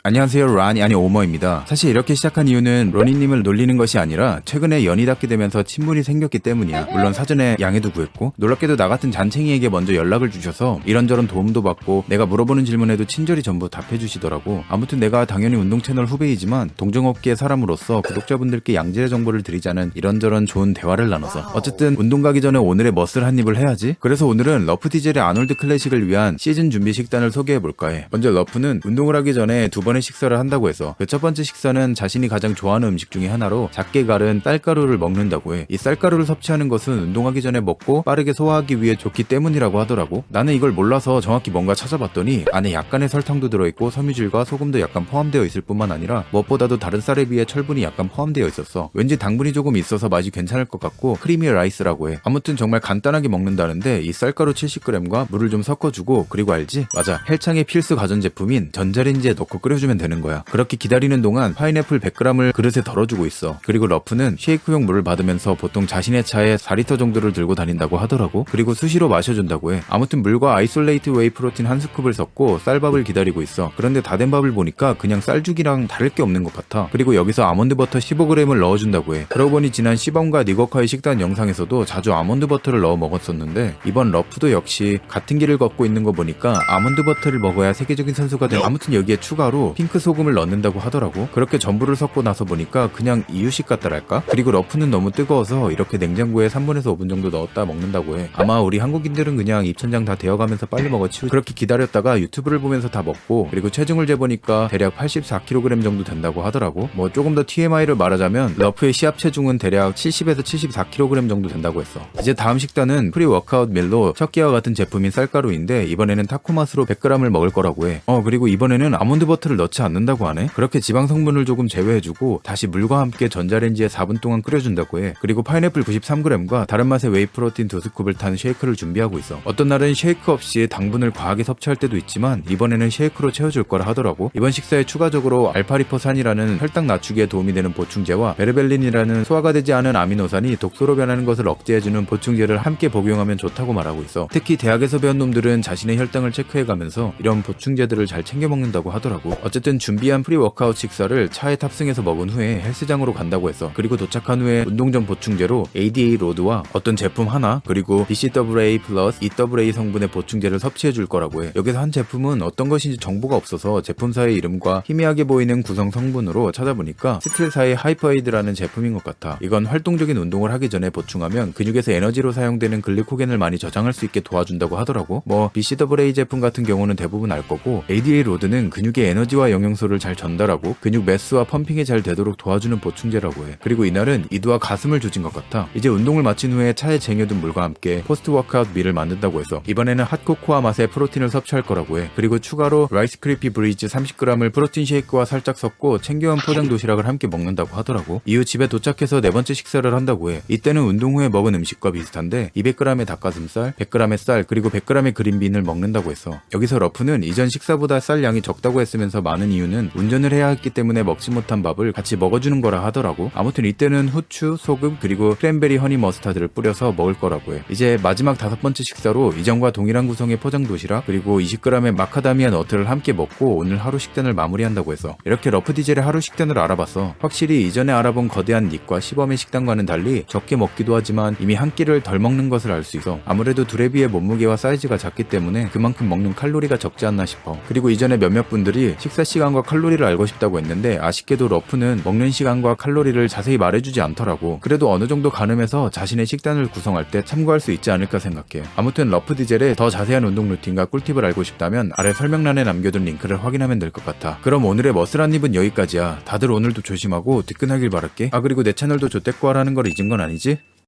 안녕하세요, 라니 아니 오머입니다. 사실 이렇게 시작한 이유는 러니님을 놀리는 것이 아니라 최근에 연이 닿게 되면서 친분이 생겼기 때문이야. 물론 사전에 양해도 구했고, 놀랍게도 나 같은 잔챙이에게 먼저 연락을 주셔서 이런저런 도움도 받고 내가 물어보는 질문에도 친절히 전부 답해주시더라고. 아무튼 내가 당연히 운동 채널 후배이지만 동종업계의 사람으로서 구독자분들께 양질의 정보를 드리자는 이런저런 좋은 대화를 나눠서 어쨌든 운동 가기 전에 오늘의 멋을 한 입을 해야지. 그래서 오늘은 러프 디젤의 아놀드 클래식을 위한 시즌 준비 식단을 소개해볼까 해. 먼저 러프는 운동을 하기 전에 두 번의 식사를 한다고 해서 그 첫 번째 식사는 자신이 가장 좋아하는 음식 중에 하나로 작게 갈은 쌀가루를 먹는다고 해. 이 쌀가루를 섭취하는 것은 운동하기 전에 먹고 빠르게 소화하기 위해 좋기 때문이라고 하더라고. 나는 이걸 몰라서 정확히 뭔가 찾아봤더니 안에 약간의 설탕도 들어있고 섬유질과 소금도 약간 포함되어 있을 뿐만 아니라 무엇보다도 다른 쌀에 비해 철분이 약간 포함되어 있었어. 왠지 당분이 조금 있어서 맛이 괜찮을 것 같고 크리미 라이스라고 해. 아무튼 정말 간단하게 먹는다는데 이 쌀가루 70g과 물을 좀 섞어주고, 그리고 알지? 맞아, 헬창의 필수 가전제품인 전자레인지에 넣고 끓여주면 되는 거야. 그렇게 기다리는 동안 파인애플 100g을 그릇에 덜어주고 있어. 그리고 러프는 쉐이크용 물을 받으면서 보통 자신의 차에 4리터 정도를 들고 다닌다고 하더라고. 그리고 수시로 마셔준다고 해. 아무튼 물과 아이솔레이트 웨이 프로틴 한 스쿱을 섞고 쌀밥을 기다리고 있어. 그런데 다 된 밥을 보니까 그냥 쌀죽이랑 다를 게 없는 것 같아. 그리고 여기서 아몬드 버터 15g을 넣어준다고 해. 그러고 보니 지난 시범과 니거카의 식단 영상에서도 자주 아몬드 버터를 넣어 먹었었는데 이번 러프도 역시 같은 길을 걷고 있는 거 보니까 아몬드 버터를 먹어야 세계적인 선수가 돼. 아무튼 여기에 추가로 핑크 소금을 넣는다고 하더라고. 그렇게 전부를 섞고 나서 보니까 그냥 이유식 같다랄까? 그리고 러프는 너무 뜨거워서 이렇게 냉장고에 3분에서 5분 정도 넣었다 먹는다고 해. 아마 우리 한국인들은 그냥 입천장 다 되어가면서 빨리 먹어 치우지. 그렇게 기다렸다가 유튜브를 보면서 다 먹고, 그리고 체중을 재보니까 대략 84kg 정도 된다고 하더라고. 뭐 조금 더 TMI를 말하자면 러프의 시합 체중은 대략 70에서 74kg 정도 된다고 했어. 이제 다음 식단은 프리 워크아웃 밀로 척기와 같은 제품인 쌀가루인데 이번에는 타코 맛으로 100g을 먹을 거라고 해. 그리고 이번에는 아몬드 버터를 넣지 않는다고 하네. 그렇게 지방 성분을 조금 제외해주고 다시 물과 함께 전자레인지에 4분 동안 끓여준다고 해. 그리고 파인애플 93g과 다른 맛의 웨이 프로틴 2스쿱을 탄 쉐이크를 준비하고 있어. 어떤 날은 쉐이크 없이 당분을 과하게 섭취할 때도 있지만 이번에는 쉐이크로 채워줄 거라 하더라고. 이번 식사에 추가적으로 알파리포산이라는 혈당 낮추기에 도움이 되는 보충제와 베르벨린이라는 소화가 되지 않은 아미노산이 독소로 변하는 것을 억제해주는 보충제를 함께 복용하면 좋다고 말하고 있어. 특히 대학에서 배운 놈들은 자신의 혈당을 체크해가면서 이런 보충제들을 잘 챙겨 먹는다고 하더라고. 어쨌든 준비한 프리 워크아웃 식사를 차에 탑승해서 먹은 후에 헬스장으로 간다고 했어. 그리고 도착한 후에 운동 전 보충제로 ADA 로드와 어떤 제품 하나, 그리고 BCAA 플러스 EAA 성분의 보충제를 섭취해 줄 거라고 해. 여기서 한 제품은 어떤 것인지 정보가 없어서 제품사의 이름과 희미하게 보이는 구성 성분으로 찾아보니까 스틸사의 하이퍼에이드라는 제품인 것 같아. 이건 활동적인 운동을 하기 전에 보충하면 근육에서 에너지로 사용되는 글리코겐을 많이 저장할 수 있게 도와준다고 하더라고. 뭐 BCAA 제품 같은 경우는 대부분 알 거고, ADA 로드는 근육의 에너지와 영양소를 잘 전달하고 근육 매스와 펌핑이 잘 되도록 도와주는 보충제라고 해. 그리고 이날은 이두와 가슴을 조진 것 같아. 이제 운동을 마친 후에 차에 쟁여둔 물과 함께 포스트 워크아웃 밀을 만든다고 해서 이번에는 핫코코아 맛의 프로틴을 섭취할 거라고 해. 그리고 추가로 라이스 크리피 브리즈 30g을 프로틴 쉐이크와 살짝 섞고 챙겨온 포장 도시락을 함께 먹는다고 하더라고. 이후 집에 도착해서 네 번째 식사를 한다고 해. 이때는 운동 후에 먹은 음식과 비슷한데 200g의 닭가슴살, 100g의 쌀, 그리고 100g의 그린빈을 먹는다고 했어. 여기서 러프는 이전 식사보다 쌀 양이 적다고 했으면서 많은 이유는 운전을 해야 했기 때문에 먹지 못한 밥을 같이 먹어주는 거라 하더라고. 아무튼 이때는 후추, 소금, 그리고 크랜베리 허니 머스타드를 뿌려서 먹을 거라고 해. 이제 마지막 다섯 번째 식사로 이전과 동일한 구성의 포장 도시락, 그리고 20g의 마카다미아 너트를 함께 먹고 오늘 하루 식단을 마무리한다고 해서 이렇게 러프 디젤의 하루 식단을 알아봤어. 확실히 이전에 알아본 거대한 닉과 시범의 식단과는 달리 적게 먹기도 하지만 이미 한 끼를 덜 먹는 것을 알 수 있어. 아무래도 둘에 비해 몸무게와 사이즈가 작기 때문에 그만큼 먹는 칼로리가 적지 않나 싶어. 그리고 이전에 몇몇 분들이 식사 시간과 칼로리를 알고 싶다고 했는데 아쉽게도 러프는 먹는 시간과 칼로리를 자세히 말해주지 않더라고. 그래도 어느 정도 가늠해서 자신의 식단을 구성할 때 참고할 수 있지 않을까 생각해. 아무튼 러프 디젤의 더 자세한 운동 루틴과 꿀팁을 알고 싶다면 아래 설명란에 남겨둔 링크를 확인하면 될 것 같아. 그럼 오늘의 머슬 한 입은 여기까지야. 다들 오늘도 조심하고 든든하길 바랄게. 그리고 내 채널도 조댓구하라는 걸 잊은 건 아니지?